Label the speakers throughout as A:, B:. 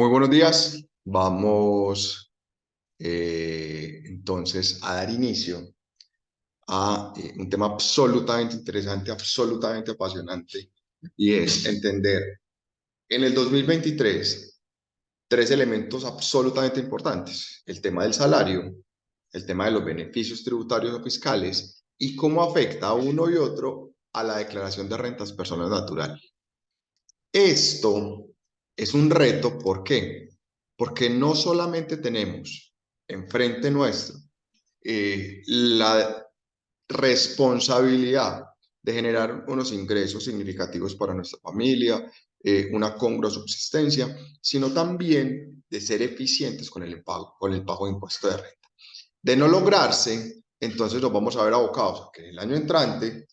A: Muy buenos días. Vamos entonces a dar inicio a un tema absolutamente interesante, absolutamente apasionante, y es entender en el 2023 tres elementos absolutamente importantes: el tema del salario, el tema de los beneficios tributarios o fiscales y cómo afecta a uno y otro a la declaración de rentas personas naturales. Esto es un reto, ¿por qué? Porque no solamente tenemos enfrente nuestro la responsabilidad de generar unos ingresos significativos para nuestra familia, una congrua subsistencia, sino también de ser eficientes con el pago de impuestos de renta. De no lograrse, entonces nos vamos a ver abocados a que el año entrante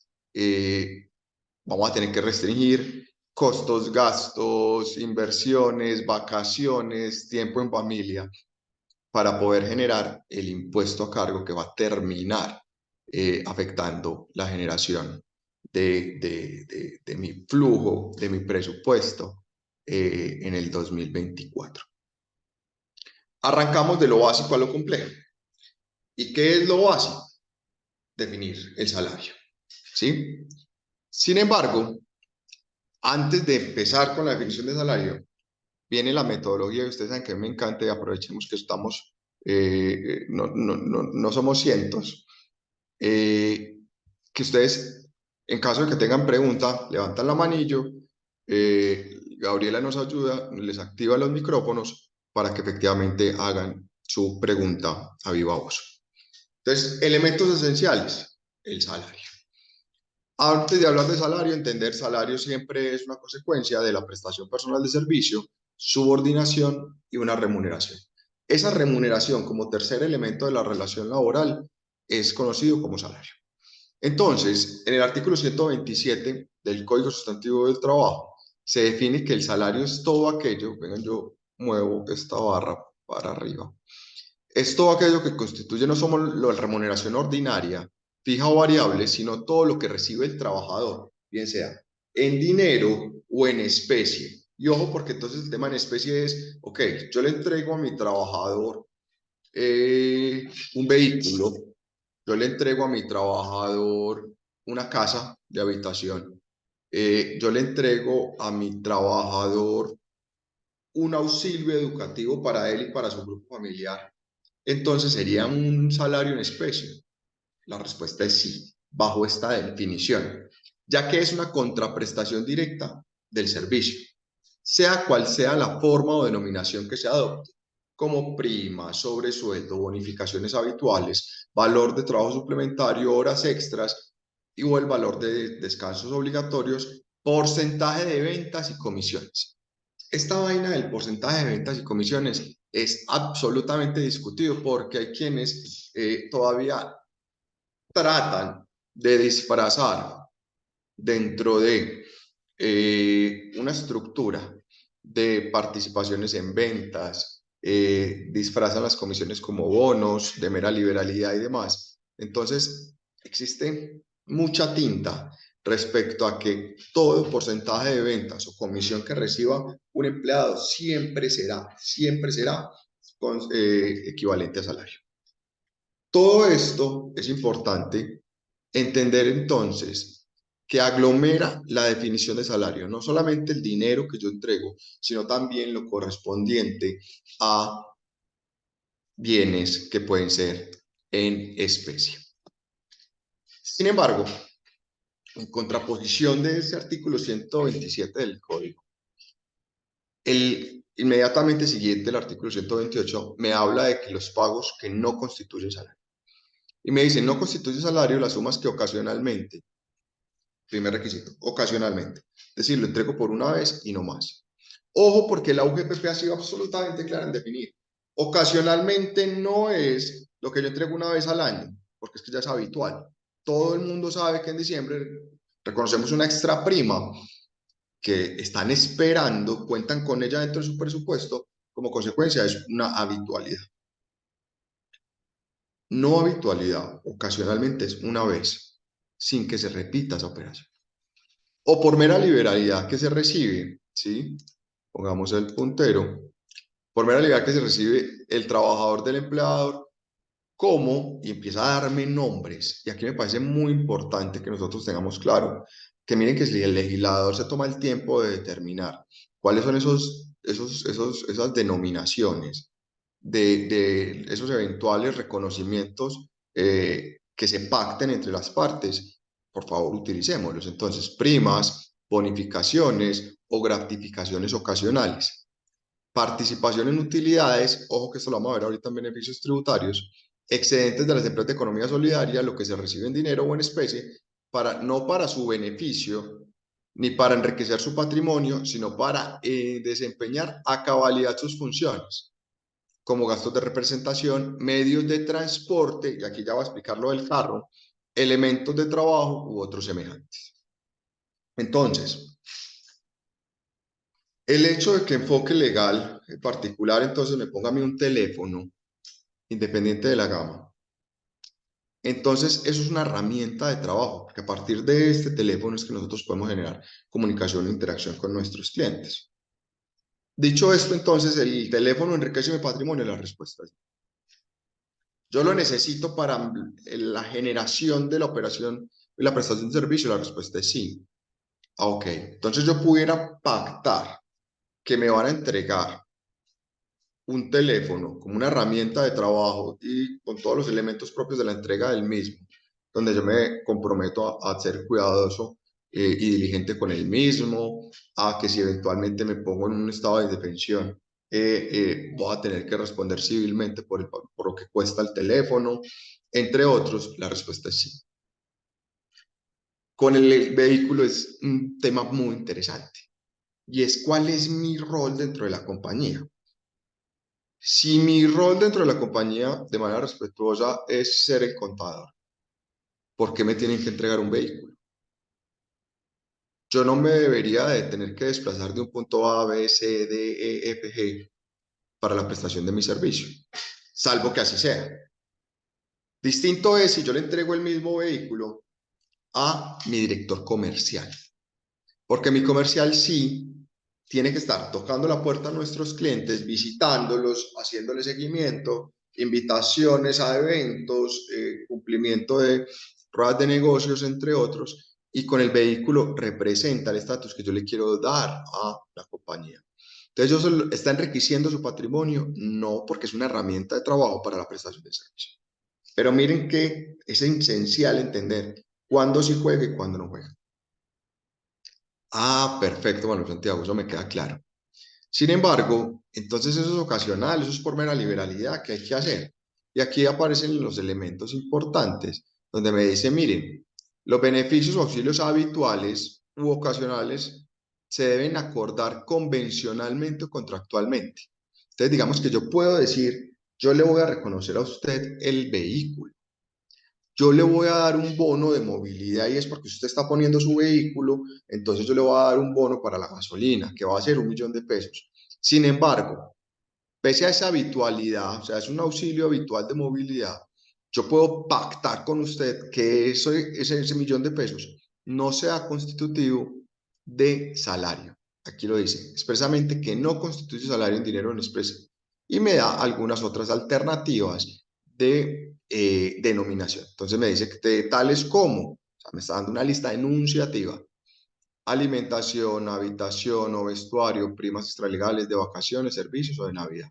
A: vamos a tener que restringir costos, gastos, inversiones, vacaciones, tiempo en familia para poder generar el impuesto a cargo que va a terminar afectando la generación de mi flujo, de mi presupuesto en el 2024. Arrancamos de lo básico a lo complejo. ¿Y qué es lo básico? Definir el salario, ¿sí? Sin embargo, antes de empezar con la definición de salario, viene la metodología, y ustedes saben que me encanta, y aprovechemos que estamos, no somos cientos, que ustedes, en caso de que tengan pregunta, levantan la manillo, Gabriela nos ayuda, les activa los micrófonos para que efectivamente hagan su pregunta a viva voz. Entonces, elementos esenciales: el salario. Antes de hablar de salario, entender salario siempre es una consecuencia de la prestación personal de servicio, subordinación y una remuneración. Esa remuneración, como tercer elemento de la relación laboral, es conocido como salario. Entonces, en el artículo 127 del Código Sustantivo del Trabajo, se define que el salario es todo aquello, vengan, yo muevo esta barra para arriba, es todo aquello que constituye no solo la remuneración ordinaria, fija o variable, sino todo lo que recibe el trabajador, bien sea en dinero o en especie. Y ojo, porque entonces el tema en especie es, ok, yo le entrego a mi trabajador un vehículo, yo le entrego a mi trabajador una casa de habitación, yo le entrego a mi trabajador un auxilio educativo para él y para su grupo familiar. Entonces, ¿sería un salario en especie? La respuesta es sí, bajo esta definición, ya que es una contraprestación directa del servicio, sea cual sea la forma o denominación que se adopte, como prima, sobresueldo, bonificaciones habituales, valor de trabajo suplementario, horas extras y o el valor de descansos obligatorios, porcentaje de ventas y comisiones. Esta vaina del porcentaje de ventas y comisiones es absolutamente discutido porque hay quienes todavía tratan de disfrazar dentro de una estructura de participaciones en ventas, disfrazan las comisiones como bonos de mera liberalidad y demás. Entonces, existe mucha tinta respecto a que todo porcentaje de ventas o comisión que reciba un empleado siempre será equivalente a salario. Todo esto es importante entender entonces, que aglomera la definición de salario, no solamente el dinero que yo entrego, sino también lo correspondiente a bienes que pueden ser en especie. Sin embargo, en contraposición de ese artículo 127 del Código, el inmediatamente siguiente, el artículo 128, me habla de que los pagos que no constituyen salario. Y me dice, no constituye salario las sumas que ocasionalmente, primer requisito, ocasionalmente. Es decir, lo entrego por una vez y no más. Ojo, porque la UGPP ha sido absolutamente clara en definir. Ocasionalmente no es lo que yo entrego una vez al año, porque es que ya es habitual. Todo el mundo sabe que en diciembre reconocemos una extra prima que están esperando, cuentan con ella dentro de su presupuesto, como consecuencia es una habitualidad. No habitualidad, ocasionalmente es una vez, sin que se repita esa operación. O por mera liberalidad que se recibe, ¿sí? Pongamos el puntero, por mera libertad que se recibe el trabajador del empleador, como, y empieza a darme nombres. Y aquí me parece muy importante que nosotros tengamos claro que miren que si el legislador se toma el tiempo de determinar cuáles son esas denominaciones de esos eventuales reconocimientos que se pacten entre las partes, por favor utilicémoslos. Entonces, primas, bonificaciones o gratificaciones ocasionales. Participación en utilidades, ojo que esto lo vamos a ver ahorita en beneficios tributarios, excedentes de las empresas de economía solidaria, lo que se recibe en dinero o en especie, no para su beneficio, ni para enriquecer su patrimonio, sino para desempeñar a cabalidad sus funciones, como gastos de representación, medios de transporte, y aquí ya va a explicar lo del carro, elementos de trabajo u otros semejantes. Entonces, el hecho de que enfoque legal en particular, entonces me ponga a mí un teléfono independiente de la gama. Entonces, eso es una herramienta de trabajo, porque a partir de este teléfono es que nosotros podemos generar comunicación e interacción con nuestros clientes. Dicho esto, entonces, ¿el teléfono enriquece mi patrimonio? La respuesta es: yo lo necesito para la generación de la operación y la prestación de servicio. La respuesta es sí. Ok, entonces yo pudiera pactar que me van a entregar un teléfono como una herramienta de trabajo y con todos los elementos propios de la entrega del mismo, donde yo me comprometo a ser cuidadoso y diligente con el mismo, a que si eventualmente me pongo en un estado de indefensión, voy a tener que responder civilmente por lo que cuesta el teléfono, entre otros. La respuesta es sí. Con el vehículo es un tema muy interesante, y es cuál es mi rol dentro de la compañía. Si mi rol dentro de la compañía, de manera respetuosa, es ser el contador, ¿por qué me tienen que entregar un vehículo? Yo no me debería de tener que desplazar de un punto A, B, C, D, E, F, G para la prestación de mi servicio, salvo que así sea. Distinto es si yo le entrego el mismo vehículo a mi director comercial, porque mi comercial sí tiene que estar tocando la puerta a nuestros clientes, visitándolos, haciéndole seguimiento, invitaciones a eventos, cumplimiento de ruedas de negocios, entre otros, y con el vehículo representa el estatus que yo le quiero dar a la compañía. Entonces, ¿está enriqueciendo su patrimonio? No, porque es una herramienta de trabajo para la prestación de servicio. Pero miren que es esencial entender cuándo sí juega y cuándo no juega. Ah, perfecto, bueno, Santiago, eso me queda claro. Sin embargo, entonces eso es ocasional, eso es por mera liberalidad que hay que hacer. Y aquí aparecen los elementos importantes, donde me dice, miren, los beneficios o auxilios habituales u ocasionales se deben acordar convencionalmente o contractualmente. Entonces, digamos que yo puedo decir, yo le voy a reconocer a usted el vehículo, yo le voy a dar un bono de movilidad, y es porque usted está poniendo su vehículo, entonces yo le voy a dar un bono para la gasolina, que va a ser 1.000.000 de pesos. Sin embargo, pese a esa habitualidad, o sea, es un auxilio habitual de movilidad, yo puedo pactar con usted que ese 1.000.000 de pesos no sea constitutivo de salario. Aquí lo dice expresamente, que no constituye salario en dinero en especie. Y me da algunas otras alternativas de denominación. Entonces me dice que tales como, o sea, me está dando una lista enunciativa: alimentación, habitación o vestuario, primas extralegales de vacaciones, servicios o de Navidad.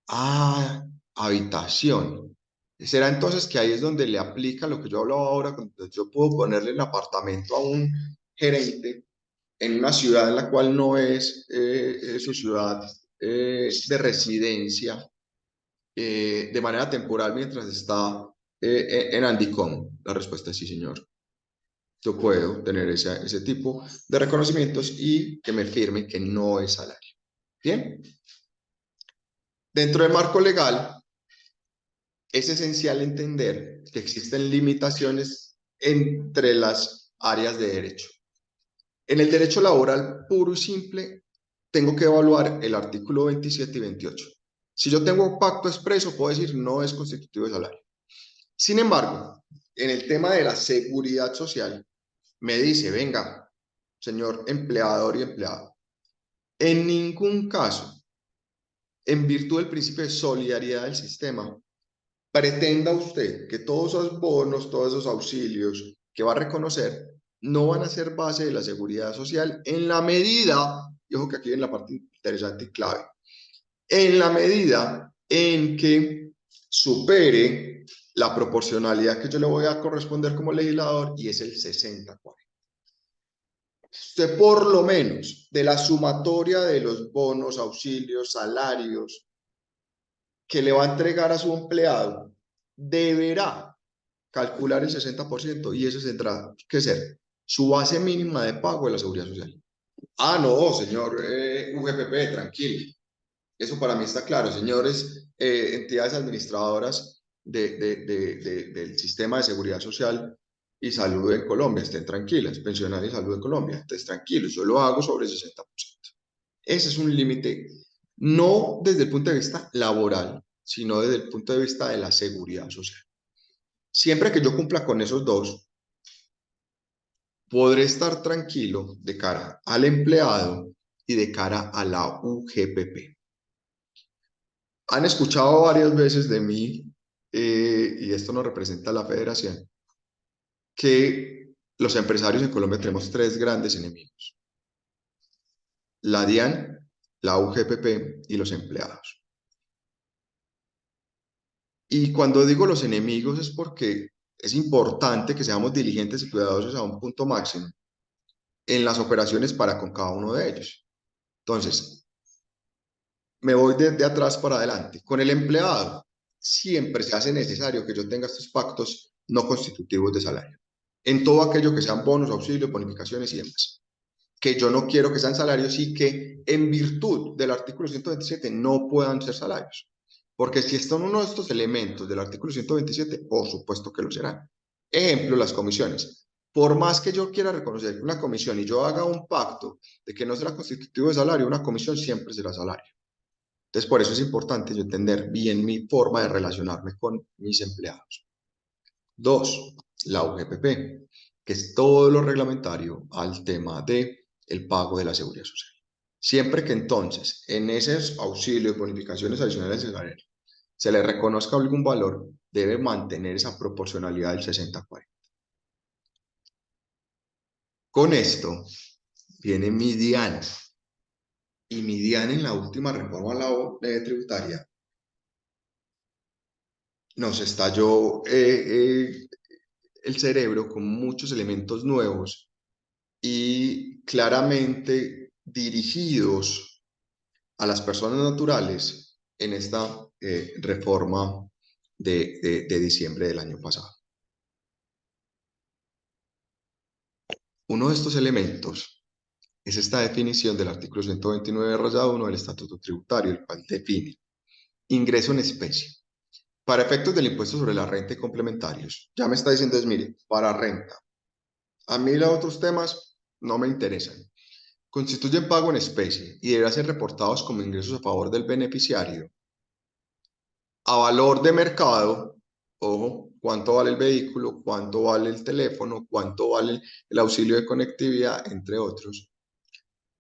A: Ah, habitación. Será entonces que ahí es donde le aplica lo que yo hablaba ahora, cuando yo puedo ponerle el apartamento a un gerente en una ciudad en la cual no es su ciudad de residencia, de manera temporal mientras está en Andicom. La respuesta es sí, señor. Yo puedo tener ese tipo de reconocimientos y que me firme que no es salario. Bien, dentro del marco legal es esencial entender que existen limitaciones entre las áreas de derecho. En el derecho laboral puro y simple, tengo que evaluar el artículo 27 y 28. Si yo tengo pacto expreso, puedo decir no es constitutivo de salario. Sin embargo, en el tema de la seguridad social, me dice, venga, señor empleador y empleado, en ningún caso en virtud del principio de solidaridad del sistema, pretenda usted que todos esos bonos, todos esos auxilios que va a reconocer, no van a ser base de la seguridad social en la medida, y ojo que aquí viene la parte interesante y clave, en la medida en que supere la proporcionalidad que yo le voy a corresponder como legislador, y es el 60-40. Usted por lo menos de la sumatoria de los bonos, auxilios, salarios que le va a entregar a su empleado, deberá calcular el 60%, y eso tendrá que ser su base mínima de pago de la seguridad social. Ah, no, señor UGPP, tranquilo. Eso para mí está claro. Señores, entidades administradoras del sistema de seguridad social y salud en Colombia, estén tranquilas. Pensionarios y salud en Colombia, estén tranquilos. Yo lo hago sobre el 60%. Ese es un límite, no desde el punto de vista laboral, sino desde el punto de vista de la seguridad social. Siempre que yo cumpla con esos dos, podré estar tranquilo de cara al empleado y de cara a la UGPP. Han escuchado varias veces de mí, y esto nos representa la federación, que los empresarios en Colombia tenemos tres grandes enemigos: la DIAN, la UGPP y los empleados. Y cuando digo los enemigos es porque es importante que seamos diligentes y cuidadosos a un punto máximo en las operaciones para con cada uno de ellos. Entonces, me voy de atrás para adelante. Con el empleado, siempre se hace necesario que yo tenga estos pactos no constitutivos de salario, en todo aquello que sean bonos, auxilios, bonificaciones y demás, que yo no quiero que sean salarios y que en virtud del artículo 127 no puedan ser salarios. Porque si están uno de estos elementos del artículo 127, por supuesto que lo serán. Ejemplo, las comisiones. Por más que yo quiera reconocer una comisión y yo haga un pacto de que no será constitutivo de salario, una comisión siempre será salario. Entonces, por eso es importante yo entender bien mi forma de relacionarme con mis empleados. Dos, la UGPP, que es todo lo reglamentario al tema de el pago de la seguridad social. Siempre que entonces en esos auxilios, bonificaciones adicionales de salario, se le reconozca algún valor, debe mantener esa proporcionalidad del 60-40. Con esto viene mi DIAN, y mi DIAN en la última reforma tributaria nos estalló el cerebro con muchos elementos nuevos y claramente dirigidos a las personas naturales en esta reforma de diciembre del año pasado. Uno de estos elementos es esta definición del artículo 129-1 del Estatuto Tributario, el cual define ingreso en especie para efectos del impuesto sobre la renta y complementarios. Ya me está diciendo, es, mire, para renta. A mí los otros temas no me interesan. Constituyen pago en especie y deberán ser reportados como ingresos a favor del beneficiario a valor de mercado. Ojo, cuánto vale el vehículo, cuánto vale el teléfono, cuánto vale el auxilio de conectividad, entre otros.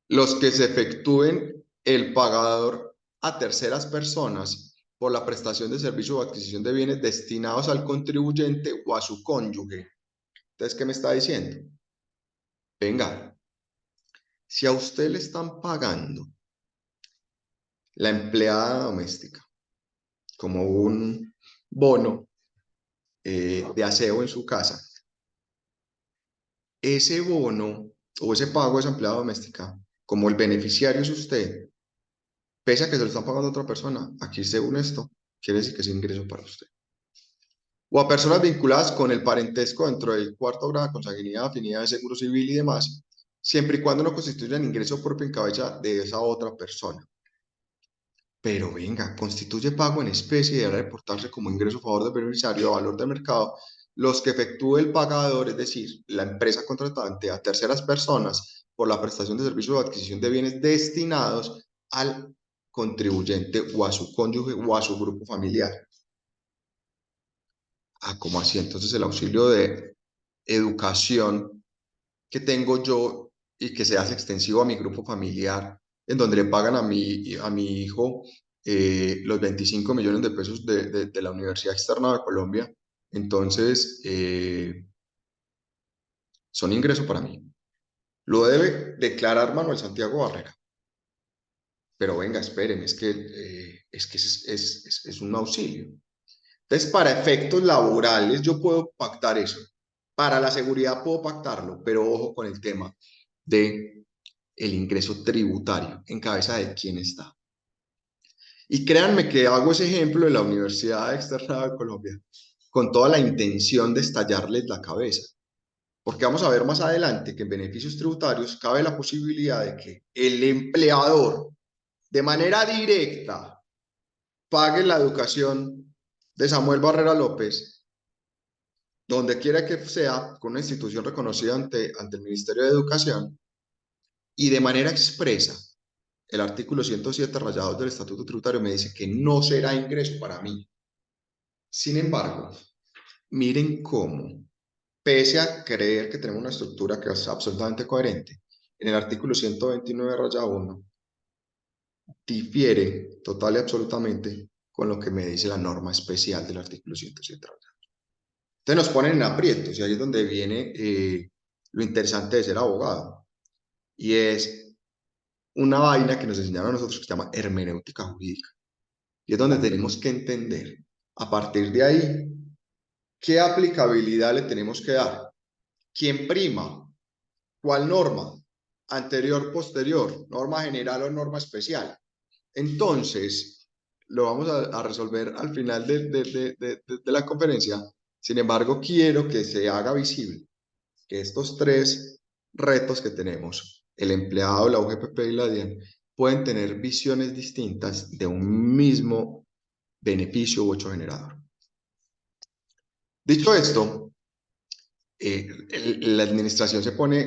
A: Los que se efectúen el pagador a terceras personas por la prestación de servicios o adquisición de bienes destinados al contribuyente o a su cónyuge. Entonces, ¿qué me está diciendo? Venga, si a usted le están pagando la empleada doméstica como un bono de aseo en su casa, ese bono o ese pago de esa empleada doméstica, como el beneficiario es usted, pese a que se lo están pagando a otra persona, aquí según esto, quiere decir que es ingreso para usted. O a personas vinculadas con el parentesco dentro del cuarto grado de consanguinidad, afinidad de seguro civil y demás, siempre y cuando no constituyan ingreso propio en cabeza de esa otra persona. Pero venga, constituye pago en especie y debe reportarse como ingreso a favor del beneficiario a valor de mercado los que efectúe el pagador, es decir, la empresa contratante, a terceras personas por la prestación de servicios o adquisición de bienes destinados al contribuyente o a su cónyuge o a su grupo familiar. Ah, ¿cómo así? Entonces el auxilio de educación que tengo yo y que se hace extensivo a mi grupo familiar, en donde le pagan a mi hijo los 25 millones de pesos de la Universidad Externa de Colombia. Entonces, son ingresos para mí. Lo debe declarar Manuel Santiago Barrera. Pero venga, esperen, es un auxilio. Entonces, para efectos laborales, yo puedo pactar eso. Para la seguridad puedo pactarlo, pero ojo con el tema de el ingreso tributario, en cabeza de quién está. Y créanme que hago ese ejemplo de la Universidad Externa de Colombia con toda la intención de estallarles la cabeza. Porque vamos a ver más adelante que en beneficios tributarios cabe la posibilidad de que el empleador, de manera directa, pague la educación de Samuel Barrera López, donde quiera que sea, con una institución reconocida ante el Ministerio de Educación, y de manera expresa, el artículo 107 rayados del Estatuto Tributario me dice que no será ingreso para mí. Sin embargo, miren cómo, pese a creer que tenemos una estructura que es absolutamente coherente, en el artículo 129 raya 1 difiere total y absolutamente con lo que me dice la norma especial del artículo 107 raya 1. Entonces nos ponen en aprietos y ahí es donde viene lo interesante de ser abogado. Y es una vaina que nos enseñaron a nosotros que se llama hermenéutica jurídica. Y es donde tenemos que entender, a partir de ahí, qué aplicabilidad le tenemos que dar. ¿Quién prima? ¿Cuál norma? Anterior, posterior, norma general o norma especial. Entonces, lo vamos a resolver al final de la conferencia. Sin embargo, quiero que se haga visible que estos tres retos que tenemos, el empleado, la UGPP y la DIAN, pueden tener visiones distintas de un mismo beneficio u hecho generador. Dicho esto, la administración se pone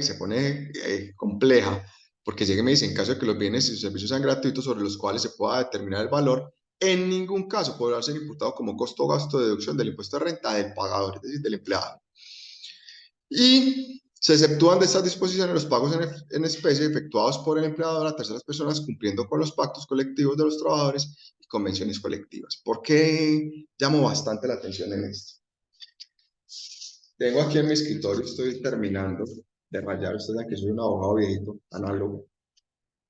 A: compleja porque llega y me dice, en caso de que los bienes y servicios sean gratuitos sobre los cuales se pueda determinar el valor, en ningún caso podrá ser imputado como costo o gasto de deducción del impuesto de renta del pagador, es decir, del empleado. Y se exceptúan de estas disposiciones los pagos en especie efectuados por el empleador a terceras personas cumpliendo con los pactos colectivos de los trabajadores y convenciones colectivas. ¿Por qué llamo bastante la atención en esto? Tengo aquí en mi escritorio, estoy terminando de rayar. Ustedes saben que soy un abogado viejito, análogo,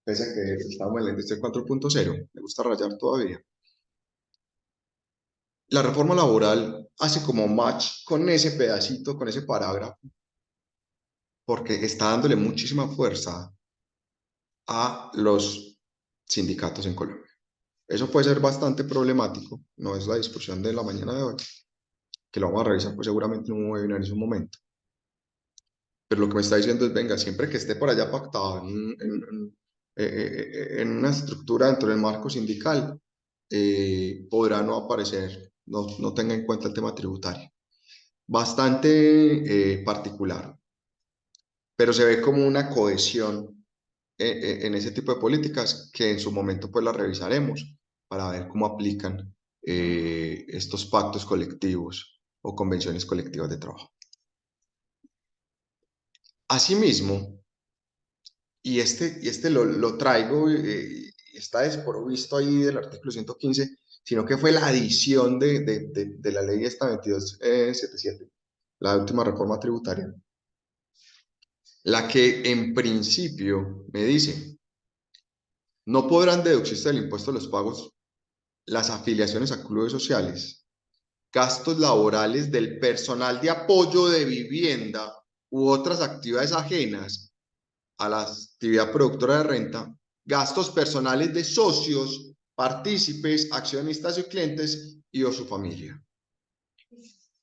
A: pese a que estamos en la industria 4.0, me gusta rayar todavía. La reforma laboral hace como match con ese pedacito, con ese parágrafo, porque está dándole muchísima fuerza a los sindicatos en Colombia. Eso puede ser bastante problemático, no es la discusión de la mañana de hoy, que lo vamos a revisar pues seguramente en un webinar en su momento. Pero lo que me está diciendo es, venga, siempre que esté por allá pactado en una estructura dentro del marco sindical, podrá no aparecer, no tenga en cuenta el tema tributario. Bastante particular, pero se ve como una cohesión en ese tipo de políticas que en su momento pues las revisaremos para ver cómo aplican estos pactos colectivos o convenciones colectivas de trabajo. Asimismo, y este lo traigo, está desprovisto ahí del artículo 115, sino que fue la adición de la ley esta 2277, la última reforma tributaria, la que en principio me dice, no podrán deducirse del impuesto de los pagos las afiliaciones a clubes sociales, gastos laborales del personal de apoyo de vivienda u otras actividades ajenas a la actividad productora de renta, gastos personales de socios, partícipes, accionistas y clientes y o su familia.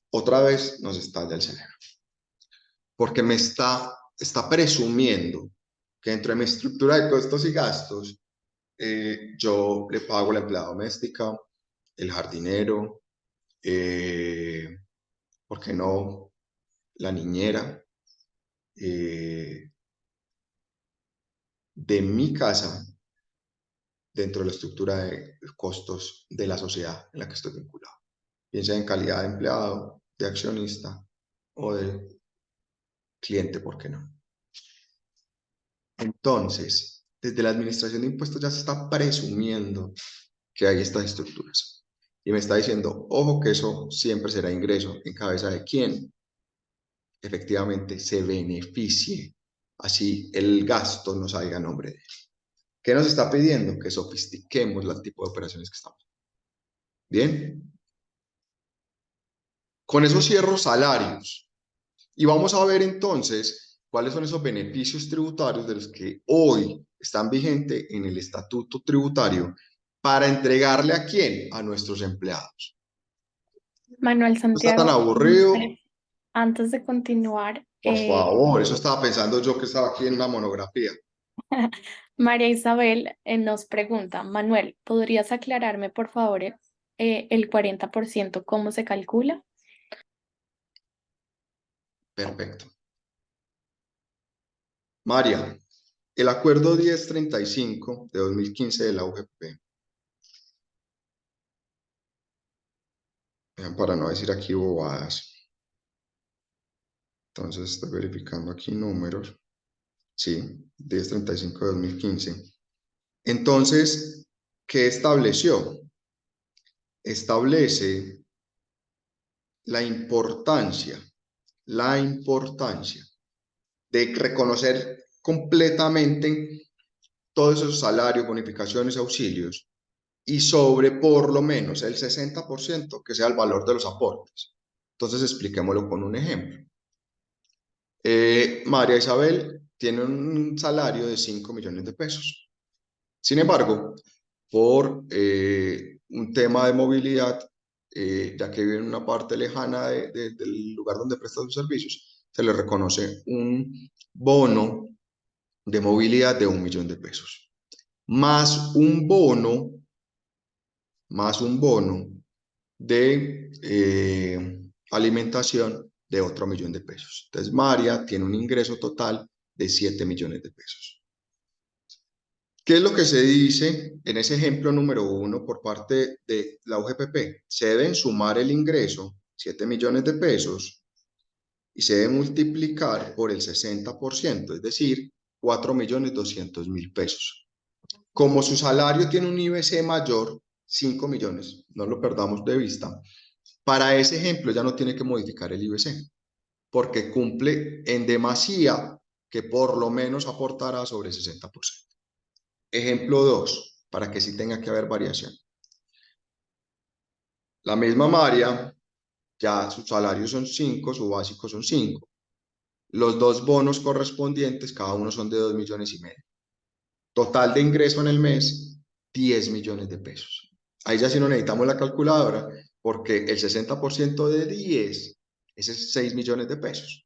A: Otra vez nos estalla el cerebro, porque me está presumiendo que dentro de mi estructura de costos y gastos, yo le pago la empleada doméstica, el jardinero, ¿por qué no? La niñera, de mi casa dentro de la estructura de costos de la sociedad en la que estoy vinculado, bien sea en calidad de empleado, de accionista o de cliente, ¿por qué no? Entonces, desde la administración de impuestos ya se está presumiendo que hay estas estructuras. Y me está diciendo, ojo que eso siempre será ingreso en cabeza de quien efectivamente se beneficie, así el gasto no salga a nombre de él. ¿Qué nos está pidiendo? Que sofistiquemos el tipo de operaciones que estamos. Bien. Con eso cierro salarios. Y vamos a ver entonces cuáles son esos beneficios tributarios de los que hoy están vigentes en el estatuto tributario para entregarle a quién, a nuestros empleados.
B: Manuel
A: No está tan
B: Santiago,
A: aburrido.
B: antes de continuar,
A: Por favor, eso estaba pensando yo que estaba aquí en una monografía.
B: María Isabel nos pregunta, Manuel, ¿podrías aclararme por favor el 40% cómo se calcula?
A: Perfecto. María, el acuerdo 1035 de 2015 de la UGP, para no decir aquí bobadas. Entonces estoy verificando aquí números. Sí, 1035 de 2015. Entonces, ¿qué estableció? Establece la importancia de reconocer completamente todos esos salarios, bonificaciones, auxilios, y sobre por lo menos el 60% que sea el valor de los aportes. Entonces, expliquémoslo con un ejemplo. María Isabel tiene un salario de 5 millones de pesos. Sin embargo, por un tema de movilidad, ya que vive en una parte lejana del lugar donde presta sus servicios, se le reconoce un bono de movilidad de 1 millón de pesos, más un bono de alimentación de otro 1 millón de pesos. Entonces, María tiene un ingreso total de 7 millones de pesos. ¿Qué es lo que se dice en ese ejemplo número 1 por parte de la UGPP? Se deben sumar el ingreso, 7 millones de pesos, y se debe multiplicar por el 60%, es decir, 4.200.000 pesos. Como su salario tiene un IBC mayor, 5 millones, no lo perdamos de vista, para ese ejemplo ya no tiene que modificar el IBC, porque cumple en demasía que por lo menos aportará sobre el 60%. Ejemplo 2, para que sí tenga que haber variación. La misma María, ya sus salarios son 5, su básico son 5. Los dos bonos correspondientes, cada uno son de 2,5 millones. Total de ingreso en el mes, 10 millones de pesos. Ahí ya sí no necesitamos la calculadora, porque el 60% de 10 es 6 millones de pesos.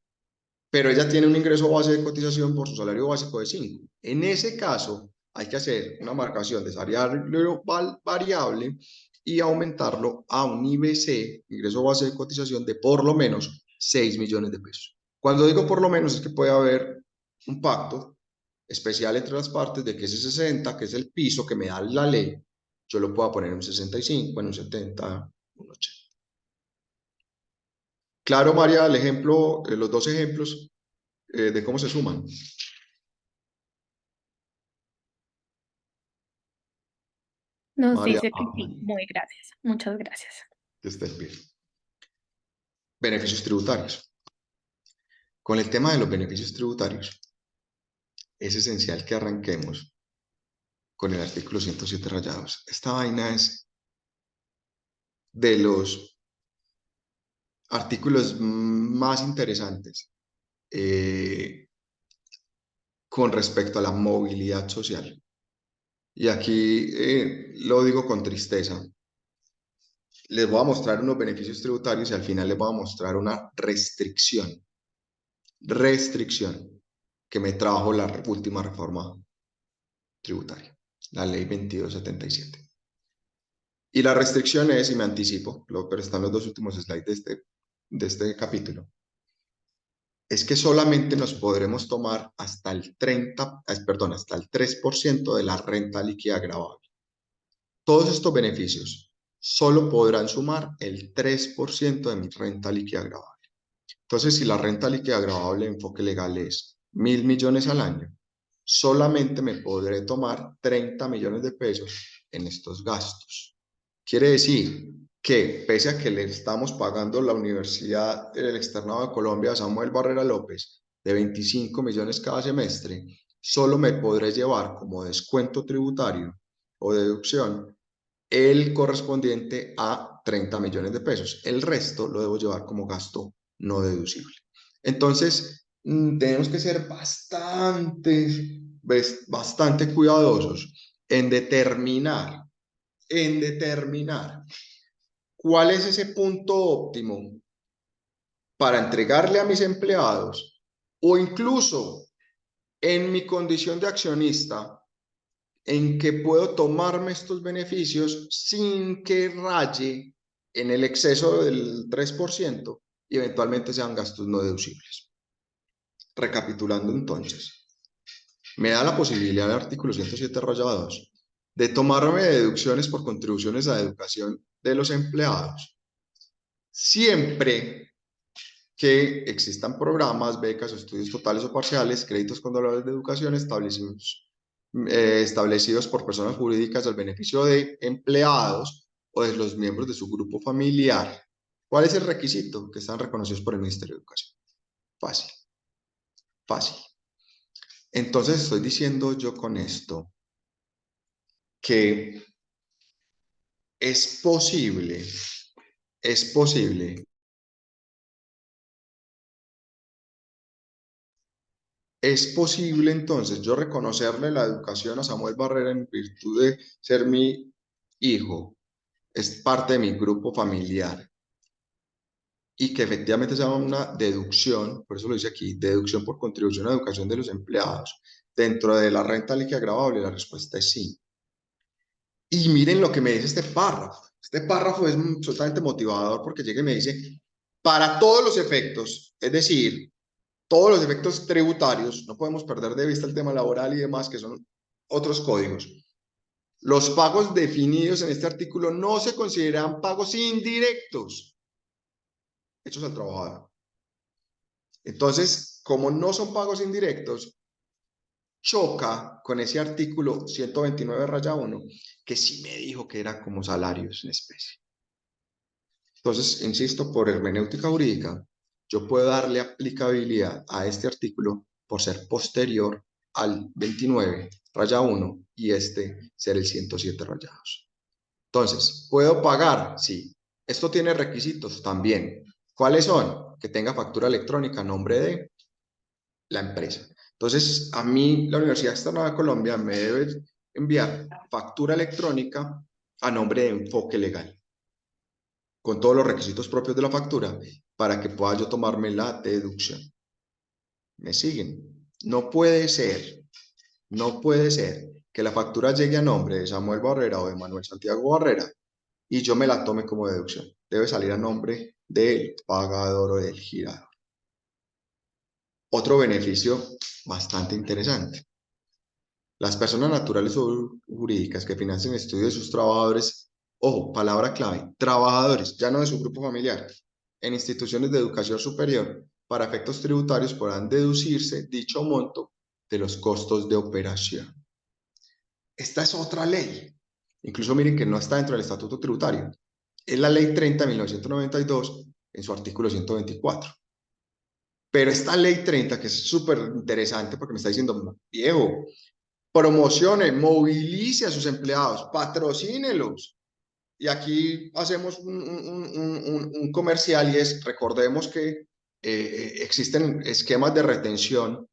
A: Pero ella tiene un ingreso base de cotización por su salario básico de 5. En ese caso, hay que hacer una marcación de salario variable y aumentarlo a un IBC, ingreso base de cotización, de por lo menos 6 millones de pesos. Cuando digo por lo menos es que puede haber un pacto especial entre las partes de que ese 60, que es el piso que me da la ley, yo lo pueda poner en un 65, en un 70, un 80. Claro, María, el ejemplo, los dos ejemplos de cómo se suman.
B: Nos
A: María,
B: dice que sí, muy gracias, muchas gracias.
A: que estés bien. Beneficios tributarios. Con el tema de los beneficios tributarios, es esencial que arranquemos con el artículo 107 rayados. Esta vaina es de los artículos más interesantes con respecto a la movilidad social. Y aquí lo digo con tristeza. Les voy a mostrar unos beneficios tributarios y al final les voy a mostrar una restricción que me trajo la última reforma tributaria, la ley 2277. Y la restricción es, y me anticipo, pero están los dos últimos slides de este capítulo, es que solamente nos podremos tomar hasta el 3% de la renta líquida gravable. Todos estos beneficios solo podrán sumar el 3% de mi renta líquida gravable. Entonces, si la renta líquida gravable, enfoque legal, es 1.000 millones al año, solamente me podré tomar 30 millones de pesos en estos gastos. Quiere decir que, pese a que le estamos pagando la Universidad del Externado de Colombia a Samuel Barrera López de 25 millones cada semestre, solo me podré llevar como descuento tributario o deducción el correspondiente a 30 millones de pesos. El resto lo debo llevar como gasto no deducible. Entonces, tenemos que ser bastante cuidadosos en determinar cuál es ese punto óptimo para entregarle a mis empleados o incluso en mi condición de accionista en que puedo tomarme estos beneficios sin que raye en el exceso del 3% y eventualmente sean gastos no deducibles. Recapitulando entonces, me da la posibilidad el artículo 107-2 de tomarme deducciones por contribuciones a la educación de los empleados, siempre que existan programas, becas, estudios totales o parciales, créditos con valores de educación establecidos por personas jurídicas al beneficio de empleados o de los miembros de su grupo familiar. ¿Cuál es el requisito? Que están reconocidos por el Ministerio de Educación. Fácil, fácil. Entonces estoy diciendo yo con esto que es posible, es posible, es posible entonces yo reconocerle la educación a Samuel Barrera en virtud de ser mi hijo, es parte de mi grupo familiar y que efectivamente se llama una deducción, por eso lo dice aquí, deducción por contribución a educación de los empleados dentro de la renta líquida gravable, la respuesta es sí. Y miren lo que me dice este párrafo. Este párrafo es absolutamente motivador porque llega y me dice, para todos los efectos, es decir, todos los efectos tributarios, no podemos perder de vista el tema laboral y demás, que son otros códigos. Los pagos definidos en este artículo no se consideran pagos indirectos hechos al trabajador. Entonces, como no son pagos indirectos, choca con ese artículo 129-1, que sí me dijo que era como salarios en especie. Entonces, insisto, por hermenéutica jurídica, yo puedo darle aplicabilidad a este artículo por ser posterior al 29-1 y este ser el 107-2. Entonces, ¿puedo pagar? Sí. ¿Esto tiene requisitos? También. ¿Cuáles son? Que tenga factura electrónica a nombre de la empresa. Entonces, a mí la Universidad Externada de Colombia me debe enviar factura electrónica a nombre de Enfoque Legal, con todos los requisitos propios de la factura, para que pueda yo tomarme la deducción. ¿Me siguen? No puede ser que la factura llegue a nombre de Samuel Barrera o de Manuel Santiago Barrera y yo me la tome como deducción. Debe salir a nombre del pagador o del girador. Otro beneficio bastante interesante. Las personas naturales o jurídicas que financien estudios de sus trabajadores, ojo, palabra clave, trabajadores, ya no de su grupo familiar, en instituciones de educación superior, para efectos tributarios podrán deducirse dicho monto de los costos de operación. Esta es otra ley. Incluso miren que no está dentro del Estatuto Tributario. Es la Ley 30 de 1992 en su artículo 124. Pero esta Ley 30, que es súper interesante porque me está diciendo, viejo, promocione, movilice a sus empleados, patrocínelos. Y aquí hacemos un comercial y es, recordemos que existen esquemas de retención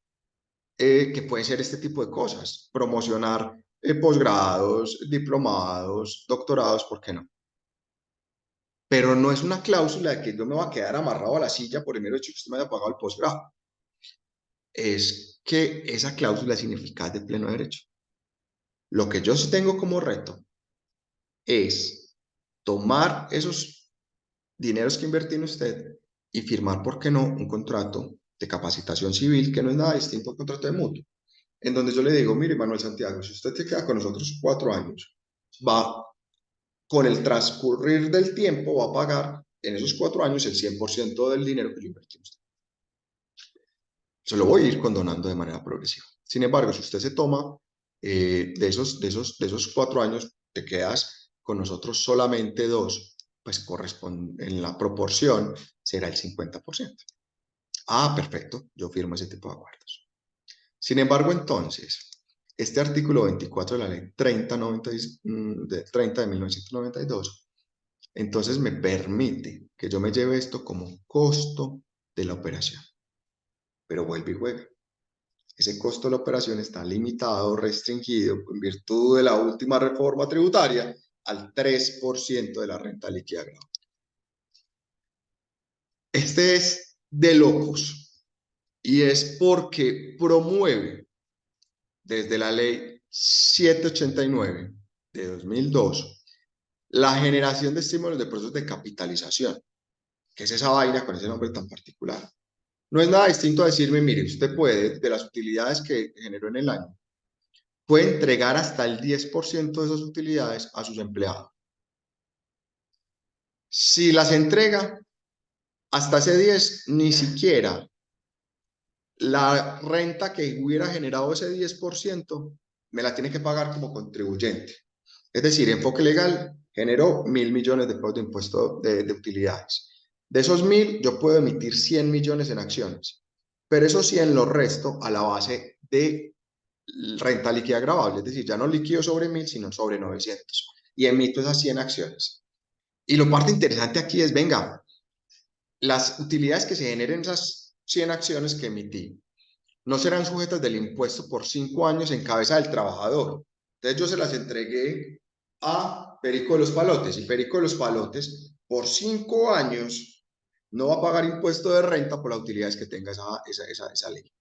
A: que pueden ser este tipo de cosas, promocionar posgrados, diplomados, doctorados, ¿por qué no? Pero no es una cláusula de que yo me voy a quedar amarrado a la silla por el mero hecho que usted me haya pagado el posgrado. Es que esa cláusula es ineficaz de pleno derecho. Lo que yo sí tengo como reto es tomar esos dineros que invertí en usted y firmar, ¿por qué no?, un contrato de capacitación civil que no es nada distinto al contrato de mutuo, en donde yo le digo, mire, Manuel Santiago, si usted se queda con nosotros 4 años, va, con el transcurrir del tiempo, va a pagar en esos 4 años el 100% del dinero que yo invertí en usted. Se lo voy a ir condonando de manera progresiva. Sin embargo, si usted se toma de esos 4 años, te quedas con nosotros solamente 2, pues en la proporción será el 50%. Ah, perfecto, yo firmo ese tipo de acuerdos. Sin embargo, entonces, este artículo 24 de la ley 30 de 1992, entonces me permite que yo me lleve esto como costo de la operación. Pero vuelve y juega. Ese costo de la operación está limitado, restringido, en virtud de la última reforma tributaria, al 3% de la renta líquida grabada. Este es de locos y es porque promueve desde la ley 789 de 2002 la generación de estímulos de procesos de capitalización, que es esa vaina con ese nombre tan particular. No es nada distinto a decirme, mire, usted puede, de las utilidades que generó en el año, puede entregar hasta el 10% de esas utilidades a sus empleados. Si las entrega hasta ese 10, ni siquiera la renta que hubiera generado ese 10% me la tiene que pagar como contribuyente. Es decir, enfoque legal generó 1.000 millones de pesos de impuesto de utilidades. De esos 1.000, yo puedo emitir 100 millones en acciones, pero esos 100 los resto a la base de renta líquida gravable, es decir, ya no liquido sobre 1.000, sino sobre 900. Y emito esas 100 acciones. Y lo parte interesante aquí es, venga, las utilidades que se generen esas 100 acciones que emití no serán sujetas del impuesto por 5 años en cabeza del trabajador. Entonces yo se las entregué a Perico de los Palotes y Perico de los Palotes por 5 años no va a pagar impuesto de renta por las utilidades que tenga esa ley.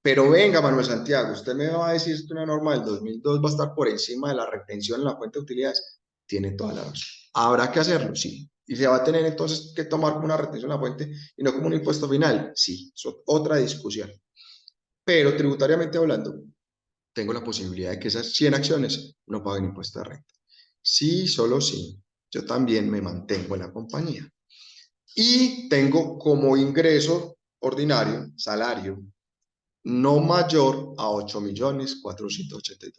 A: Pero venga, Manuel Santiago, usted me va a decir que una norma del 2002 va a estar por encima de la retención en la cuenta de utilidades. Tiene toda la razón. ¿Habrá que hacerlo? Sí. ¿Y se va a tener entonces que tomar como una retención en la fuente y no como un impuesto final? Sí, es otra discusión. Pero tributariamente hablando, tengo la posibilidad de que esas 100 acciones no paguen impuesto de renta. Sí, solo sí. Yo también me mantengo en la compañía. Y tengo como ingreso ordinario, salario, no mayor a 8.482.000.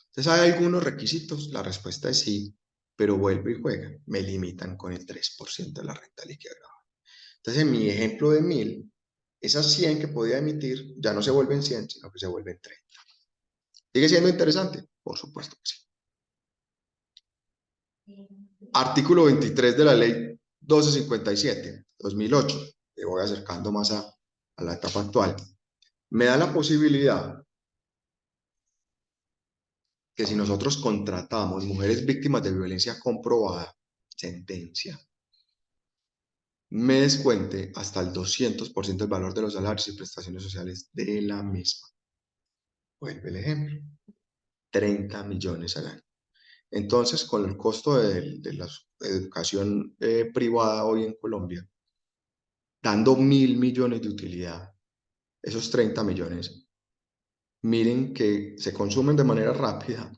A: Entonces, ¿hay algunos requisitos? La respuesta es sí, pero vuelvo y juega. Me limitan con el 3% de la renta líquida grabada. Entonces, en mi ejemplo de 1.000, esas 100 que podía emitir ya no se vuelven 100, sino que se vuelven 30. ¿Sigue siendo interesante? Por supuesto que sí. Artículo 23 de la ley 1257, 2008. Me voy acercando más a la etapa actual. Me da la posibilidad que si nosotros contratamos mujeres víctimas de violencia comprobada, sentencia, me descuente hasta el 200% del valor de los salarios y prestaciones sociales de la misma. Vuelve el ejemplo. 30 millones al año. Entonces, con el costo de la educación privada hoy en Colombia, dando 1.000 millones de utilidad, esos 30 millones, miren que se consumen de manera rápida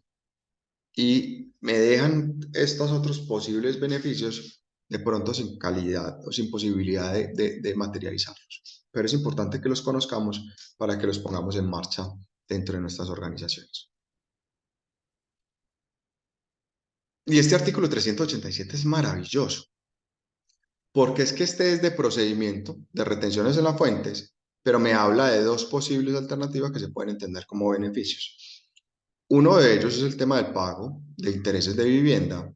A: y me dejan estos otros posibles beneficios de pronto sin calidad o sin posibilidad de materializarlos. Pero es importante que los conozcamos para que los pongamos en marcha dentro de nuestras organizaciones. Y este artículo 387 es maravilloso, porque es que este es de procedimiento, de retenciones en las fuentes, pero me habla de dos posibles alternativas que se pueden entender como beneficios. Uno de ellos es el tema del pago de intereses de vivienda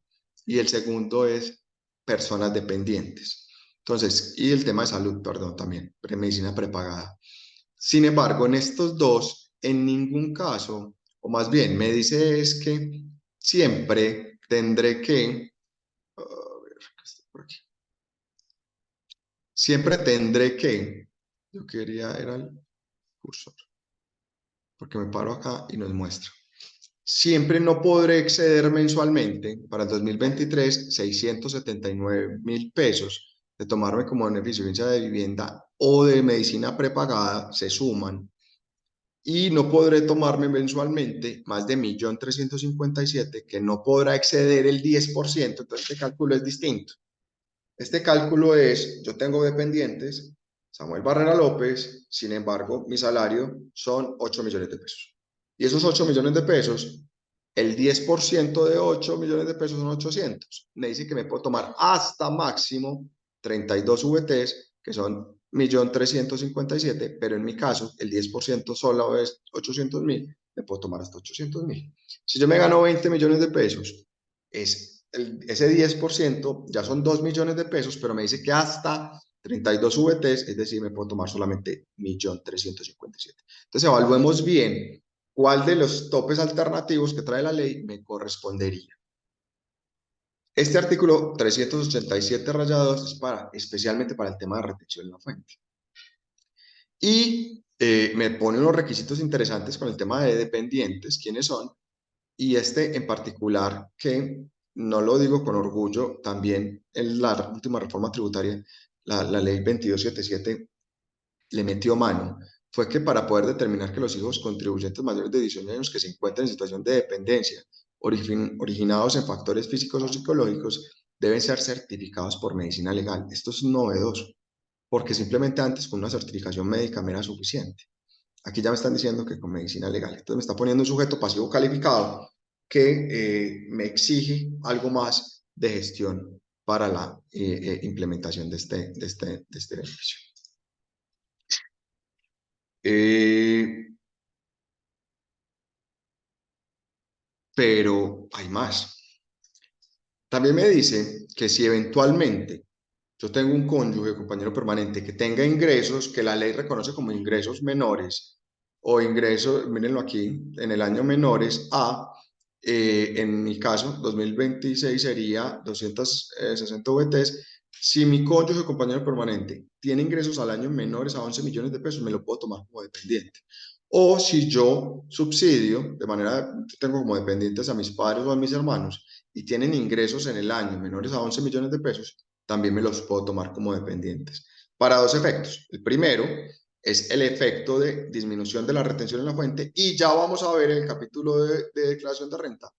A: y el segundo es personas dependientes. Entonces, y el tema de salud, perdón, también, medicina prepagada. Sin embargo, en estos dos, en ningún caso, o más bien me dice es que siempre tendré que, a ver, ¿qué está por aquí? Siempre tendré que, yo quería, era el cursor, porque me paro acá y nos muestra. Siempre no podré exceder mensualmente para el 2023 679.000 pesos de tomarme como beneficio de vivienda o de medicina prepagada, se suman, y no podré tomarme mensualmente más de 1.357.000 que no podrá exceder el 10%, entonces este cálculo es distinto. Este cálculo es, yo tengo dependientes, Samuel Barrera López, sin embargo, mi salario son 8 millones de pesos. Y esos 8 millones de pesos El 10% de 8 millones de pesos son 800. Me dice que me puedo tomar hasta máximo 32 VTs, que son 1.357.000, pero en mi caso, el 10% solo es 800.000, me puedo tomar hasta 800.000. Si yo me gano 20 millones de pesos, ese 10% ya son 2 millones de pesos, pero me dice que hasta 32 VTs, es decir, me puedo tomar solamente 1.357.000. Entonces, evaluemos bien cuál de los topes alternativos que trae la ley me correspondería. Este artículo 387 es especialmente para el tema de retención en la fuente. Y me pone unos requisitos interesantes con el tema de dependientes, quiénes son, y este en particular, que no lo digo con orgullo, también en la última reforma tributaria, la ley 2277 le metió mano, fue que para poder determinar que los hijos contribuyentes mayores de 18 años que se encuentran en situación de dependencia, originados en factores físicos o psicológicos, deben ser certificados por medicina legal. Esto es novedoso, porque simplemente antes con una certificación médica me era suficiente. Aquí ya me están diciendo que con medicina legal. Entonces me está poniendo un sujeto pasivo calificado que me exige algo más de gestión para la implementación de este beneficio. Pero hay más. También me dice que si eventualmente yo tengo un cónyuge, compañero permanente, que tenga ingresos que la ley reconoce como ingresos menores o ingresos, mírenlo aquí, en el año menores a, en mi caso, 2026 sería 260 VTs. Si mi cónyuge, compañero permanente, tiene ingresos al año menores a 11 millones de pesos, me lo puedo tomar como dependiente. O si yo subsidio, de manera, tengo como dependientes a mis padres o a mis hermanos, y tienen ingresos en el año menores a 11 millones de pesos, también me los puedo tomar como dependientes. Para dos efectos. El primero es el efecto de disminución de la retención en la fuente, y ya vamos a ver en el capítulo de declaración de renta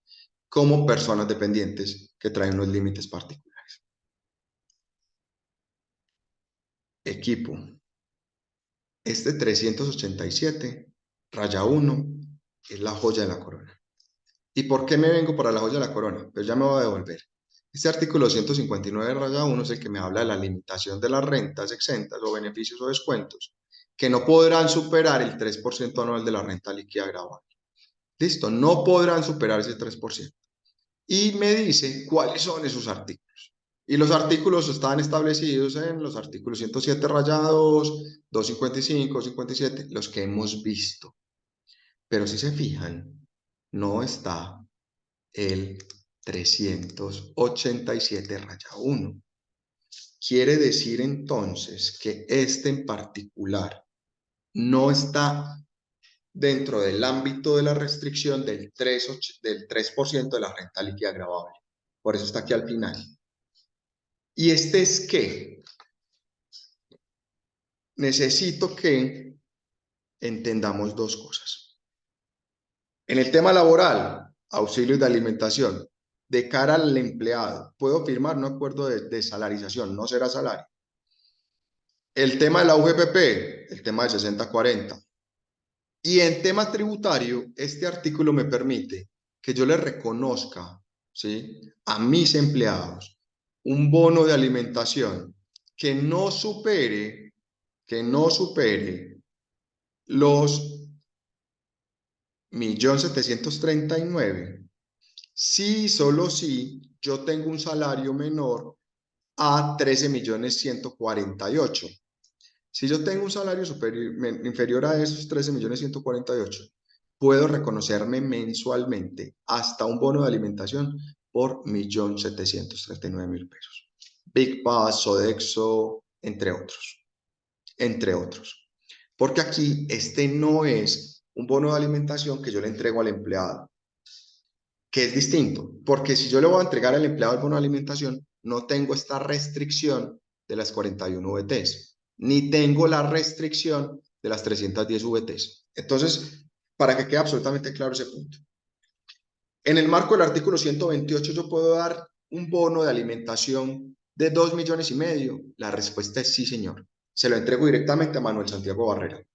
A: como personas dependientes que traen unos límites particulares. Equipo. Este 387-1 es la joya de la corona. ¿Y por qué me vengo para la joya de la corona? Pues ya me voy a devolver. Este artículo 159-1 es el que me habla de la limitación de las rentas exentas o beneficios o descuentos que no podrán superar el 3% anual de la renta líquida gravable. Listo, no podrán superar ese 3%. Y me dice cuáles son esos artículos. Y los artículos están establecidos en los artículos 107-2, 255, 57, los que hemos visto. Pero si se fijan, no está el 387-1. Quiere decir entonces que este en particular no está dentro del ámbito de la restricción del 3% de la renta líquida gravable. Por eso está aquí al final. ¿Y este es qué? Necesito que entendamos dos cosas. En el tema laboral, auxilios de alimentación, de cara al empleado, puedo firmar un acuerdo de salarización, no será salario. El tema de la UGPP, el tema de 60-40. Y en tema tributario, este artículo me permite que yo le reconozca, ¿sí?, a mis empleados un bono de alimentación que no supere los 1.739.000, sí, solo si yo tengo un salario menor a 13.148.000. Si yo tengo un salario inferior a esos 13.148.000, puedo reconocerme mensualmente hasta un bono de alimentación por 1.739.000 pesos. Big Pass, Sodexo, entre otros. Entre otros. Porque aquí este no es un bono de alimentación que yo le entrego al empleado, que es distinto. Porque si yo le voy a entregar al empleado el bono de alimentación, no tengo esta restricción de las 41 VTs, ni tengo la restricción de las 310 VTs. Entonces, para que quede absolutamente claro ese punto. En el marco del artículo 128, yo puedo dar un bono de alimentación de 2,5 millones. La respuesta es sí, señor. Se lo entrego directamente a Manuel Santiago Barrera.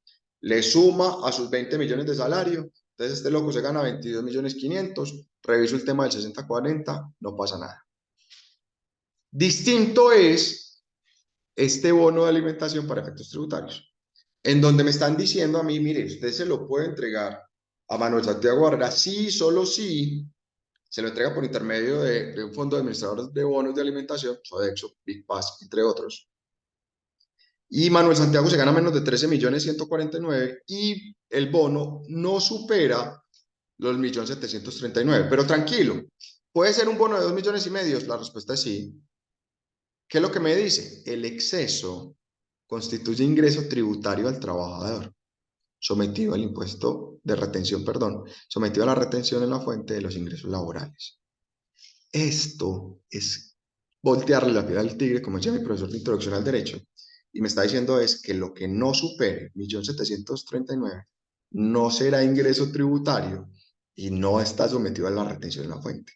A: Le suma a sus 20 millones de salario Entonces este loco se gana 22.500.000, reviso el tema del 60/40, no pasa nada. Distinto es este bono de alimentación para efectos tributarios, en donde me están diciendo a mí, mire, usted se lo puede entregar a Manuel Santiago Barrera, sí, solo sí, se lo entrega por intermedio de un fondo de administradores de bonos de alimentación, Sodexo, Big Pass, entre otros. Y Manuel Santiago se gana menos de 13.149.000 y el bono no supera los 1.739.000. Pero tranquilo, ¿puede ser un bono de 2,5 millones? La respuesta es sí. ¿Qué es lo que me dice? El exceso constituye ingreso tributario al trabajador, sometido al impuesto de retención, perdón, sometido a la retención en la fuente de los ingresos laborales. Esto es voltearle la piel al tigre, como decía mi profesor de introducción al derecho, y me está diciendo es que lo que no supere 1.739.000 no será ingreso tributario y no está sometido a la retención en la fuente.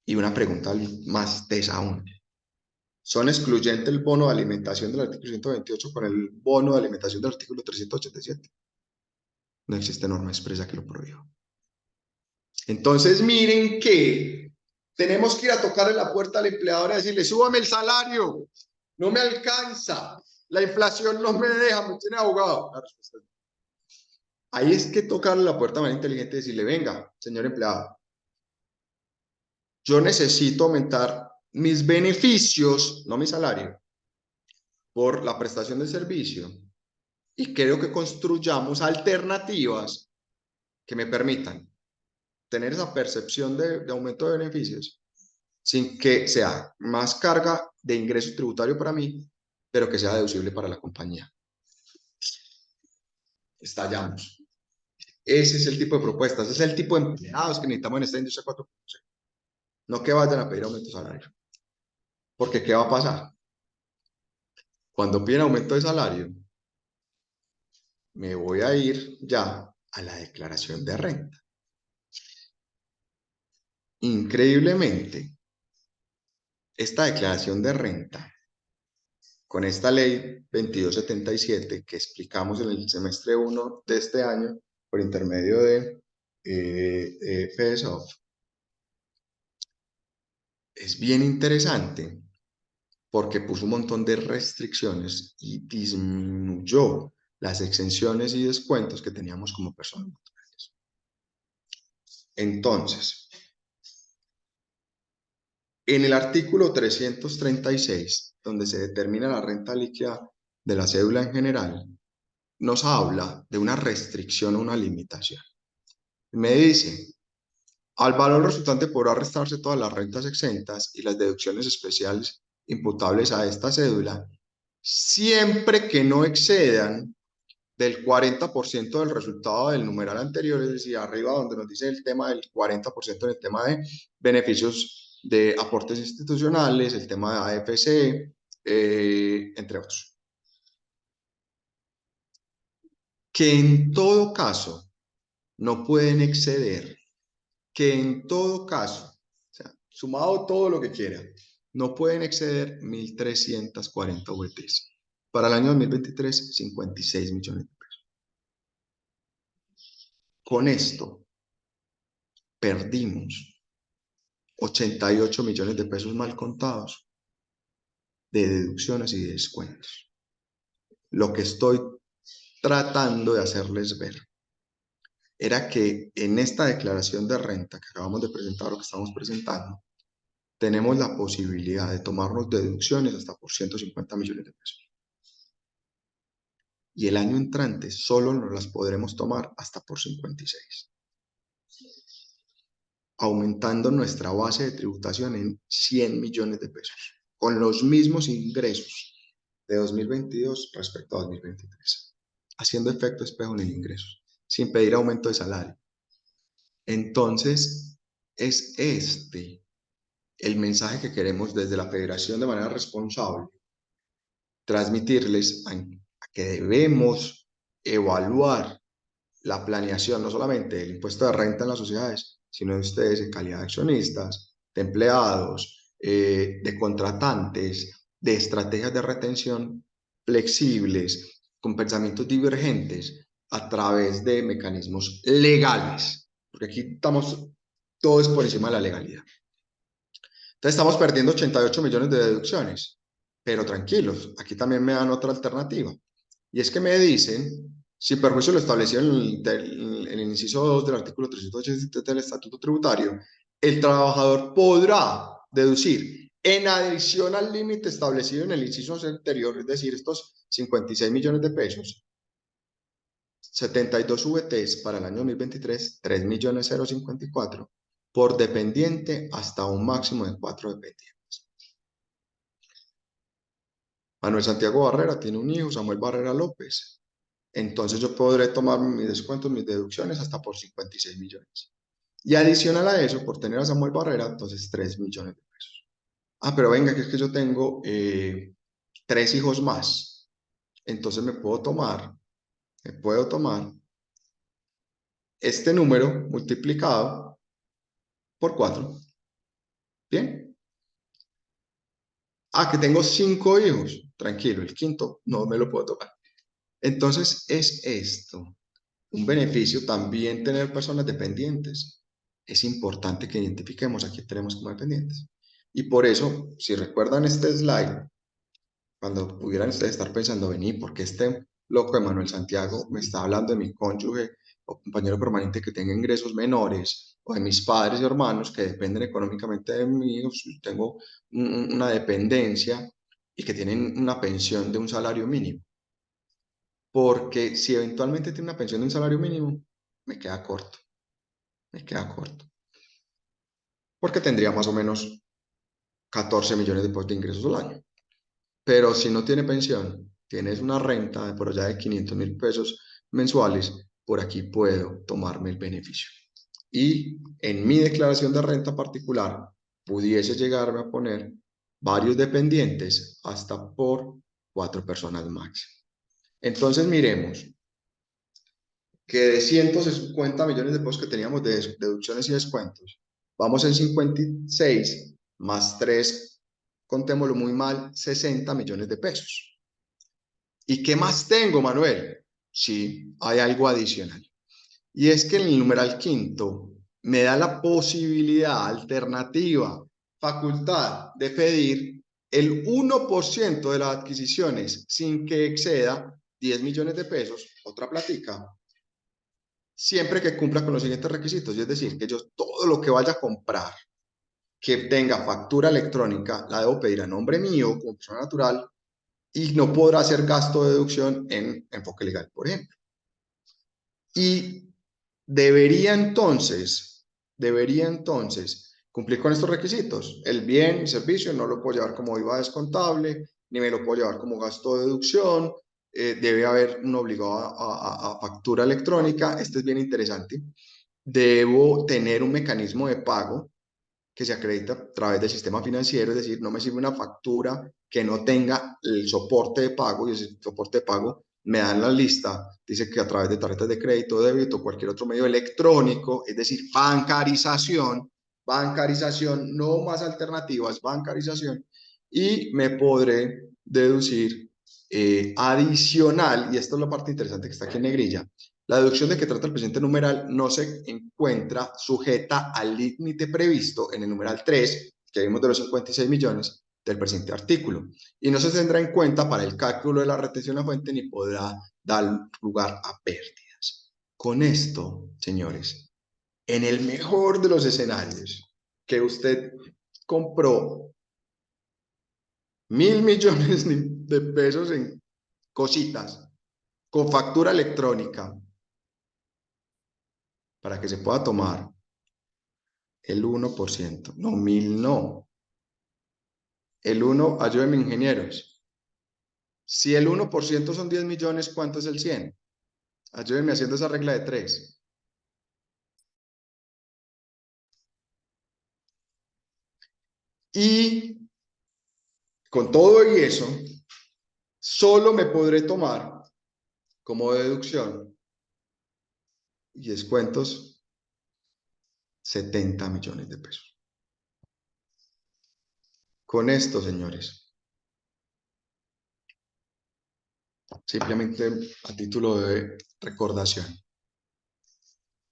A: Y una pregunta más tesa aún. ¿Son excluyentes el bono de alimentación del artículo 128 con el bono de alimentación del artículo 387? No existe norma expresa que lo prohíba. Entonces, miren que tenemos que ir a tocarle la puerta al empleador y decirle, súbame el salario, no me alcanza, la inflación no me deja, me tiene abogado. La respuesta es no. Ahí es que tocarle la puerta más inteligente y decirle, venga, señor empleado, yo necesito aumentar mis beneficios, no mi salario, por la prestación de servicio. Y creo que construyamos alternativas que me permitan tener esa percepción de aumento de beneficios sin que sea más carga de ingreso tributario para mí, pero que sea deducible para la compañía. Estallamos. Ese es el tipo de propuestas, ese es el tipo de empleados que necesitamos en esta industria 4.0. No que vayan a pedir aumento de salario. Porque ¿qué va a pasar? Cuando piden aumento de salario, me voy a ir ya a la declaración de renta. Increíblemente, esta declaración de renta, con esta ley 2277 que explicamos en el semestre 1 de este año por intermedio de FESOF, es bien interesante porque puso un montón de restricciones y disminuyó las exenciones y descuentos que teníamos como personas naturales. Entonces, en el artículo 336, donde se determina la renta líquida de la cédula en general, nos habla de una restricción o una limitación. Me dice, al valor resultante podrá restarse todas las rentas exentas y las deducciones especiales imputables a esta cédula, siempre que no excedan del 40% del resultado del numeral anterior, es decir, arriba donde nos dice el tema del 40% en el tema de beneficios de aportes institucionales, el tema de AFC, entre otros. Que en todo caso no pueden exceder, que en todo caso, o sea, sumado todo lo que quieran, no pueden exceder 1.340 VTs. Para el año 2023, 56 millones de pesos. Con esto, perdimos 88 millones de pesos mal contados de deducciones y de descuentos. Lo que estoy tratando de hacerles ver era que en esta declaración de renta que acabamos de presentar, lo que estamos presentando, tenemos la posibilidad de tomarnos deducciones hasta por 150 millones de pesos. Y el año entrante solo nos las podremos tomar hasta por 56, aumentando nuestra base de tributación en 100 millones de pesos, con los mismos ingresos de 2022 respecto a 2023, haciendo efecto espejo en el ingreso, sin pedir aumento de salario. Entonces, es este el mensaje que queremos desde la Federación de manera responsable transmitirles a que debemos evaluar la planeación no solamente del impuesto de renta en las sociedades, sino de ustedes en calidad de accionistas, de empleados, de contratantes, de estrategias de retención flexibles, con pensamientos divergentes, a través de mecanismos legales, porque aquí estamos todos por encima de la legalidad. Entonces estamos perdiendo 88 millones de deducciones, pero tranquilos, aquí también me dan otra alternativa. Y es que me dicen, si perjuicio lo establecido en el inciso 2 del artículo 383 del Estatuto Tributario, el trabajador podrá deducir en adición al límite establecido en el inciso anterior, es decir, estos 56 millones de pesos, 72 VTs para el año 2023, 3.054.054 por dependiente hasta un máximo de 4 dependientes. Manuel Santiago Barrera tiene un hijo, Samuel Barrera López. Entonces yo podré tomar mis descuentos, mis deducciones hasta por 56 millones. Y adicional a eso, por tener a Samuel Barrera, entonces 3 millones de pesos. Ah, pero venga, que es que yo tengo 3 hijos más. Entonces me puedo tomar este número multiplicado por 4. Bien. Ah, que tengo 5 hijos. Tranquilo, el quinto no me lo puedo tomar. Entonces es esto. Un beneficio también tener personas dependientes. Es importante que identifiquemos a quién tenemos como dependientes. Y por eso, si recuerdan este slide, cuando pudieran ustedes estar pensando, vení, porque este loco de Manuel Santiago me está hablando de mi cónyuge o compañero permanente que tenga ingresos menores, o de mis padres y hermanos que dependen económicamente de mí, o si tengo una dependencia y que tienen una pensión de un salario mínimo. Porque si eventualmente tiene una pensión de un salario mínimo, me queda corto, me queda corto. Porque tendría más o menos 14 millones de ingresos al año. Pero si no tiene pensión, tienes una renta de por allá de 500.000 pesos mensuales, por aquí puedo tomarme el beneficio. Y en mi declaración de renta particular, pudiese llegarme a poner varios dependientes hasta por 4 personas máximo. Entonces miremos que de 150 millones de pesos que teníamos de deducciones y descuentos, vamos en 56 más 3, contémoslo muy mal, 60 millones de pesos. ¿Y qué más tengo, Manuel? Sí, hay algo adicional. Y es que en el numeral quinto me da la posibilidad alternativa, facultad de pedir el 1% de las adquisiciones sin que exceda 10 millones de pesos, otra platica, siempre que cumpla con los siguientes requisitos. Y es decir, que yo todo lo que vaya a comprar que tenga factura electrónica la debo pedir a nombre mío como persona natural y no podrá hacer gasto de deducción en enfoque legal, por ejemplo. Y debería entonces cumplir con estos requisitos. El bien y servicio no lo puedo llevar como IVA descontable, ni me lo puedo llevar como gasto de deducción. Debe haber un obligado a factura electrónica. Este es bien interesante. Debo tener un mecanismo de pago que se acredita a través del sistema financiero, es decir, no me sirve una factura que no tenga el soporte de pago y ese soporte de pago me dan la lista, dice que a través de tarjetas de crédito, débito o cualquier otro medio electrónico, es decir, bancarización, no más alternativas, bancarización, y me podré deducir adicional, y esto es la parte interesante que está aquí en negrilla, la deducción de que trata el presente numeral no se encuentra sujeta al límite previsto en el numeral 3, que vimos de los 56 millones del presente artículo, y no se tendrá en cuenta para el cálculo de la retención de la fuente ni podrá dar lugar a pérdidas. Con esto, señores, en el mejor de los escenarios, que usted compró 1.000 millones de pesos en cositas con factura electrónica para que se pueda tomar el 1%, no, 1.000 no. El 1, ayúdenme ingenieros. Si el 1% son 10 millones, ¿cuánto es el 100? Ayúdenme haciendo esa regla de 3. Y con todo y eso, solo me podré tomar como deducción y descuentos 70 millones de pesos. Con esto, señores, simplemente a título de recordación.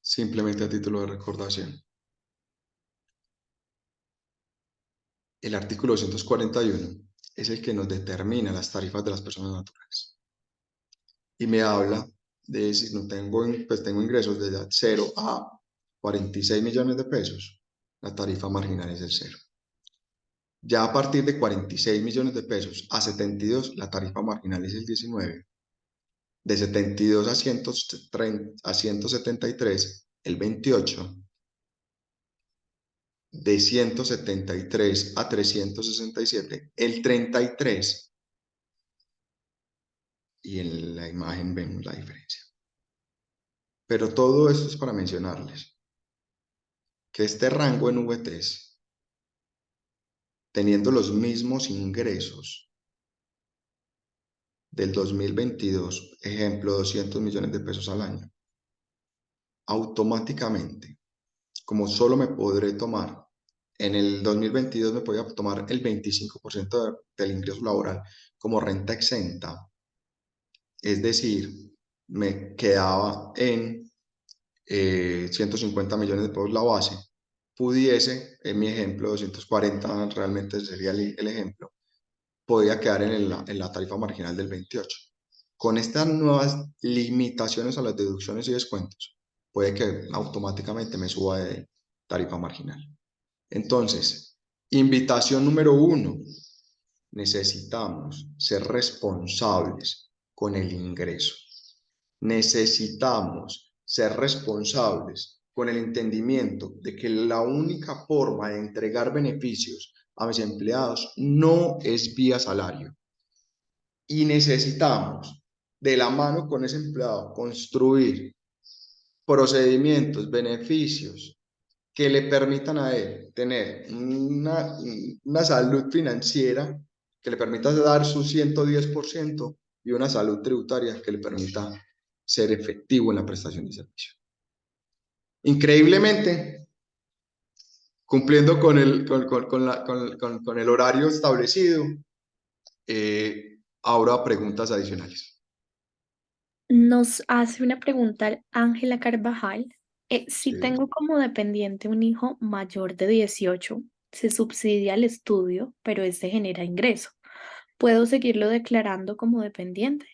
A: Simplemente a título de recordación. El artículo 241 es el que nos determina las tarifas de las personas naturales. Y me habla de si no tengo, pues tengo ingresos de 0 a 46 millones de pesos, la tarifa marginal es el 0. Ya a partir de 46 millones de pesos a 72, la tarifa marginal es el 19. De 72 a 173, el 28. De 173 a 367, el 33. Y en la imagen vemos la diferencia. Pero todo esto es para mencionarles que este rango en V3, teniendo los mismos ingresos del 2022, ejemplo, 200 millones de pesos al año, automáticamente, como solo me podré tomar, en el 2022 me podía tomar el 25% del ingreso laboral como renta exenta, es decir, me quedaba en 150 millones de pesos la base, pudiese, en mi ejemplo, 240 realmente sería el ejemplo, podía quedar en la tarifa marginal del 28. Con estas nuevas limitaciones a las deducciones y descuentos, puede que automáticamente me suba de tarifa marginal. Entonces, invitación número 1, necesitamos ser responsables con el ingreso. Necesitamos ser responsables con el entendimiento de que la única forma de entregar beneficios a mis empleados no es vía salario. Y necesitamos, de la mano con ese empleado, construir procedimientos, beneficios que le permitan a él tener una salud financiera que le permita dar su 110% y una salud tributaria que le permita ser efectivo en la prestación de servicio. Increíblemente, cumpliendo con el horario establecido, ahora preguntas adicionales.
B: Nos hace una pregunta Ángela Carvajal. Si
A: Sí.
B: tengo como dependiente un hijo mayor de 18, se subsidia el estudio, pero este genera ingreso. ¿Puedo seguirlo declarando como dependiente?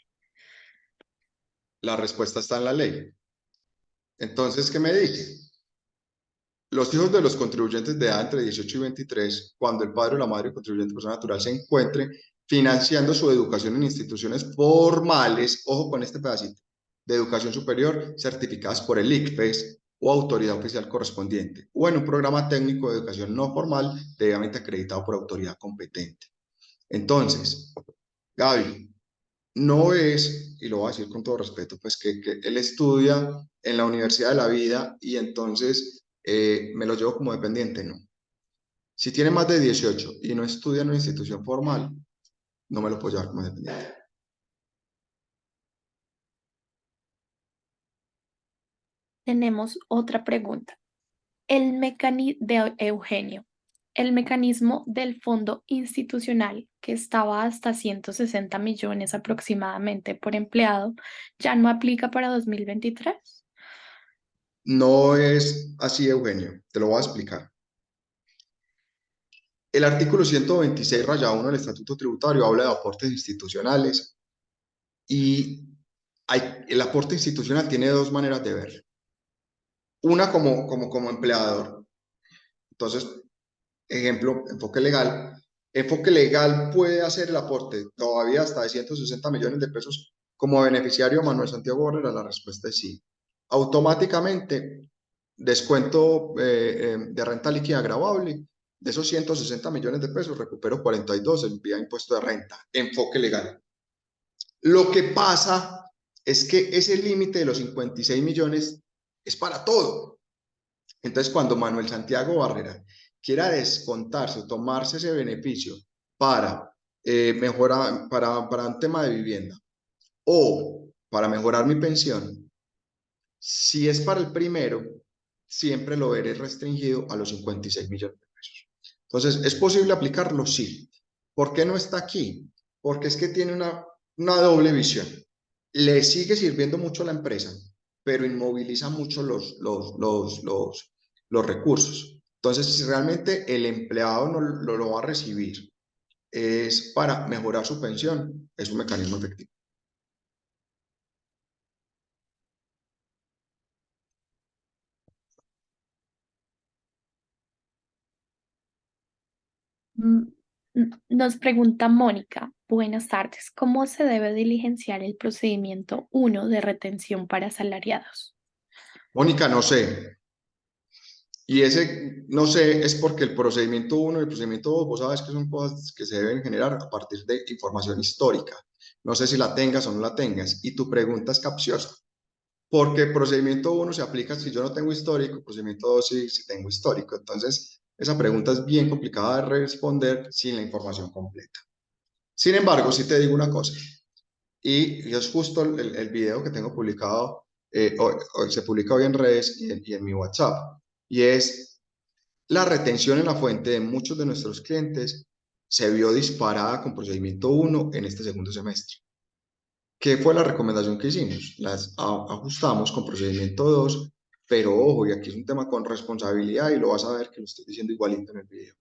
A: La respuesta está en la ley. Entonces, ¿qué me dice? Los hijos de los contribuyentes de edad entre 18 y 23, cuando el padre o la madre contribuyente persona natural se encuentre financiando su educación en instituciones formales, ojo con este pedacito, de educación superior certificadas por el ICFES o autoridad oficial correspondiente, o en un programa técnico de educación no formal debidamente acreditado por autoridad competente. Entonces, Gaby, no es, y lo voy a decir con todo respeto, pues que él estudia en la Universidad de la Vida y entonces me lo llevo como dependiente, no. Si tiene más de 18 y no estudia en una institución formal, no me lo puedo llevar como dependiente.
B: Tenemos otra pregunta. De Eugenio. El mecanismo del fondo institucional, que estaba hasta 160 millones aproximadamente por empleado, ya no aplica para 2023.
A: No es así, Eugenio, te lo voy a explicar. El artículo 126, raya 1 del Estatuto Tributario habla de aportes institucionales y el aporte institucional tiene dos maneras de verlo. Una como empleador. Entonces, ejemplo, enfoque legal. Enfoque legal puede hacer el aporte todavía hasta de 160 millones de pesos como beneficiario Manuel Santiago Borrera. La respuesta es sí. Automáticamente, descuento de renta líquida agravable. De esos 160 millones de pesos, recupero 42 en vía impuesto de renta. Enfoque legal. Lo que pasa es que ese límite de los 56 millones es para todo. Entonces, cuando Manuel Santiago Barrera quiera descontarse o tomarse ese beneficio para mejorar, para un tema de vivienda o para mejorar mi pensión, si es para el primero, siempre lo veré restringido a los 56 millones de pesos. Entonces, ¿es posible aplicarlo? Sí. ¿Por qué no está aquí? Porque es que tiene una doble visión. le sigue sirviendo mucho a la empresa, pero inmoviliza mucho los recursos. Entonces, si realmente el empleado no lo va a recibir, es para mejorar su pensión, es un mecanismo efectivo.
B: Mm, Nos pregunta Mónica, buenas tardes, ¿cómo se debe diligenciar el procedimiento 1 de retención para asalariados?
A: Mónica, no sé. Y ese, no sé, es porque el procedimiento uno y el procedimiento 2, vos sabes que son cosas que se deben generar a partir de información histórica. No sé si la tengas o no la tengas. Y tu pregunta es capciosa, porque el procedimiento uno se aplica si yo no tengo histórico, el procedimiento 2 si tengo histórico. Entonces, esa pregunta es bien complicada de responder sin la información completa. Sin embargo, sí te digo una cosa, y es justo el video que tengo publicado, se publica hoy en redes y en mi WhatsApp, y es la retención en la fuente de muchos de nuestros clientes se vio disparada con procedimiento uno en este segundo semestre. ¿Qué fue la recomendación que hicimos? Las ajustamos con procedimiento 2, pero ojo, y aquí es un tema con responsabilidad y lo vas a ver que lo estoy diciendo igualito en el video.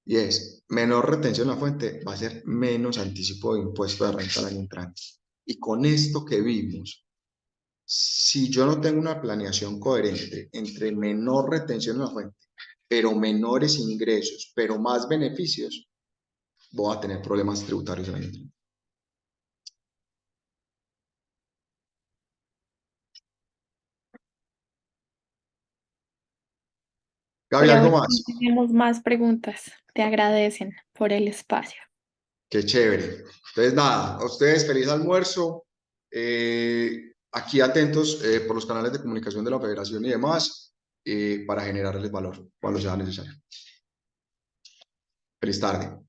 A: Y es, menor retención en la fuente va a ser menos anticipo de impuesto de renta al año entrante. Y con esto que vimos, si yo no tengo una planeación coherente entre menor retención en la fuente, pero menores ingresos, pero más beneficios, voy a tener problemas tributarios el año entrante. Gaby,
B: Por
A: ¿algo
B: ahora
A: más?
B: no tenemos más preguntas. Te agradecen por el espacio.
A: Qué chévere. Entonces, nada, a ustedes feliz almuerzo. Aquí atentos por los canales de comunicación de la federación y demás para generarles valor cuando sea necesario. Feliz tarde.